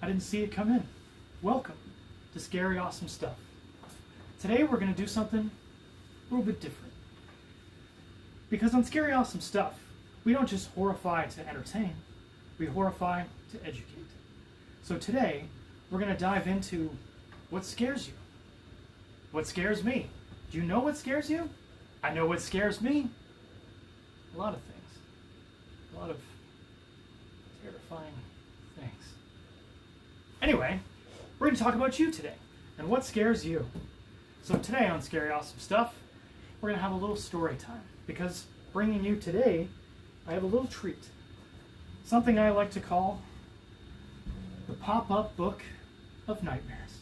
I didn't see it come in. Welcome to Scary Awesome Stuff. Today we're going to do something a little bit different. Because on Scary Awesome Stuff, we don't just horrify to entertain, we horrify to educate. So today, we're going to dive into what scares you. What scares me? Do you know what scares you? I know what scares me. A lot of things. A lot of terrifying things. Anyway, we're going to talk about you today and what scares you. So today on Scary Awesome Stuff, we're going to have a little story time because bringing you today, I have a little treat. Something I like to call the pop-up book of nightmares.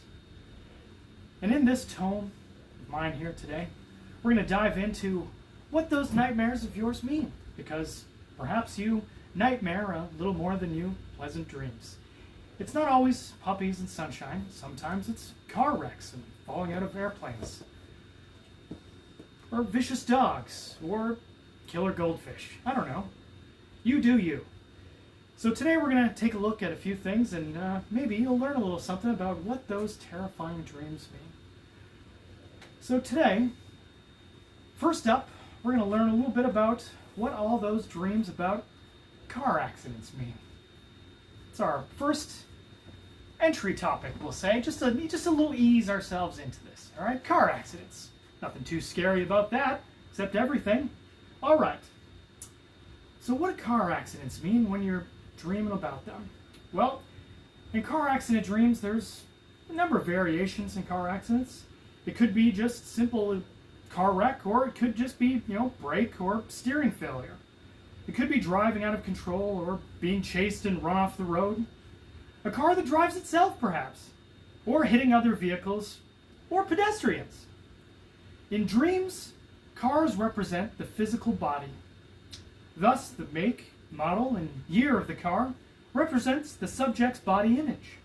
And in this tome of mine here today, we're going to dive into what those nightmares of yours mean, because perhaps you nightmare a little more than you pleasant dreams. It's not always puppies and sunshine. Sometimes it's car wrecks and falling out of airplanes, or vicious dogs, or killer goldfish. I don't know. You do you. So today we're going to take a look at a few things, and maybe you'll learn a little something about what those terrifying dreams mean. So today, first up, we're going to learn a little bit about what all those dreams about car accidents mean. It's our first entry topic, we'll say, just a little ease ourselves into this. All right, car accidents. Nothing too scary about that, except everything. All right. So what do car accidents mean when you're dreaming about them? Well, in car accident dreams, there's a number of variations in car accidents. It could be just simple car wreck, or it could just be, brake or steering failure. It could be driving out of control or being chased and run off the road. A car that drives itself, perhaps, or hitting other vehicles or pedestrians. In dreams, cars represent the physical body. Thus, the make, model, and year of the car represents the subject's body image.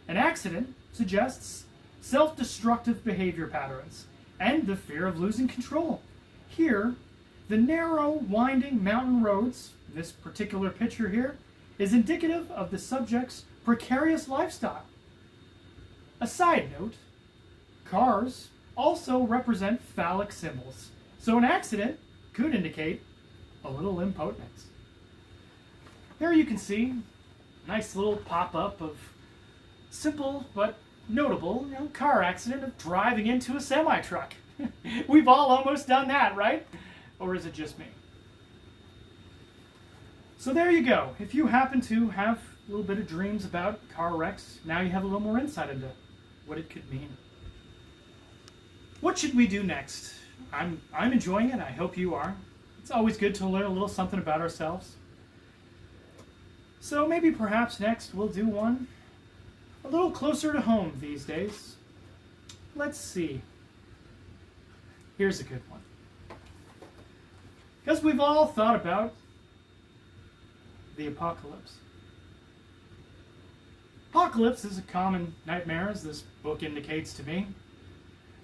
An accident suggests self-destructive behavior patterns and the fear of losing control. Here, the narrow, winding mountain roads, this particular picture here, is indicative of the subject's precarious lifestyle. A side note, cars also represent phallic symbols, so an accident could indicate a little impotence. Here you can see a nice little pop-up of simple but notable car accident of driving into a semi-truck. We've all almost done that, right? Or is it just me? So there you go. If you happen to have a little bit of dreams about car wrecks, now you have a little more insight into what it could mean. What should we do next? I'm enjoying it. I hope you are. It's always good to learn a little something about ourselves. So maybe perhaps next we'll do one a little closer to home these days. Let's see. Here's a good one. Because we've all thought about the apocalypse. Apocalypse is a common nightmare, as this book indicates to me.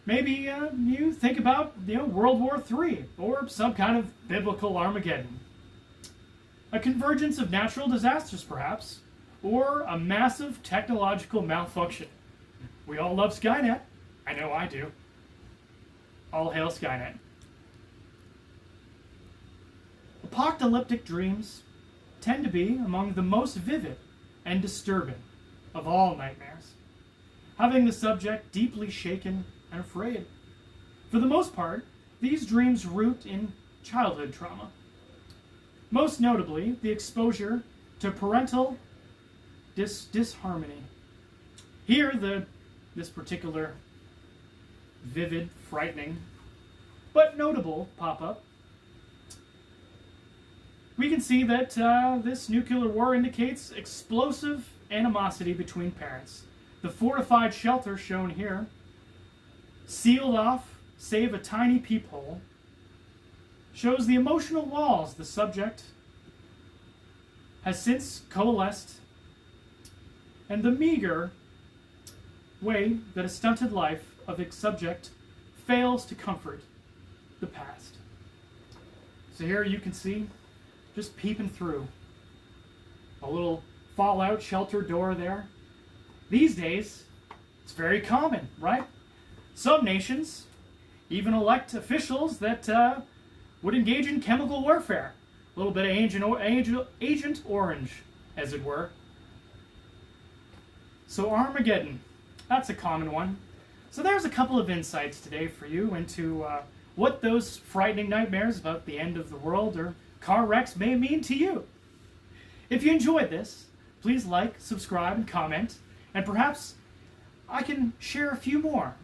Maybe you think about World War III or some kind of biblical Armageddon. A convergence of natural disasters, perhaps, or a massive technological malfunction. We all love Skynet. I know I do. All hail Skynet. Apocalyptic dreams tend to be among the most vivid and disturbing of all nightmares, having the subject deeply shaken and afraid. For the most part, these dreams root in childhood trauma. Most notably, the exposure to parental disharmony. Here, this particular vivid, frightening, but notable pop-up, we can see that this nuclear war indicates explosive animosity between parents. The fortified shelter shown here, sealed off, save a tiny peephole, shows the emotional walls the subject has since coalesced, and the meager way that a stunted life of its subject fails to comfort the past. So here you can see, just peeping through, a little fallout shelter door there. These days, it's very common, right? Some nations even elect officials that would engage in chemical warfare. A little bit of Agent Orange, as it were. So Armageddon, that's a common one. So there's a couple of insights today for you into what those frightening nightmares about the end of the world or car wrecks may mean to you. If you enjoyed this, please like, subscribe, and comment, and perhaps I can share a few more,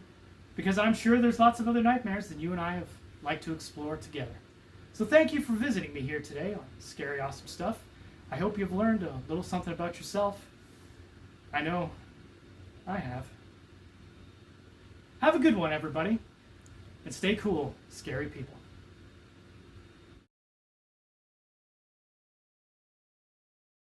because I'm sure there's lots of other nightmares that you and I have liked to explore together. So thank you for visiting me here today on Scary Awesome Stuff. I hope you've learned a little something about yourself. I know I have. Have a good one, everybody, and stay cool, scary people.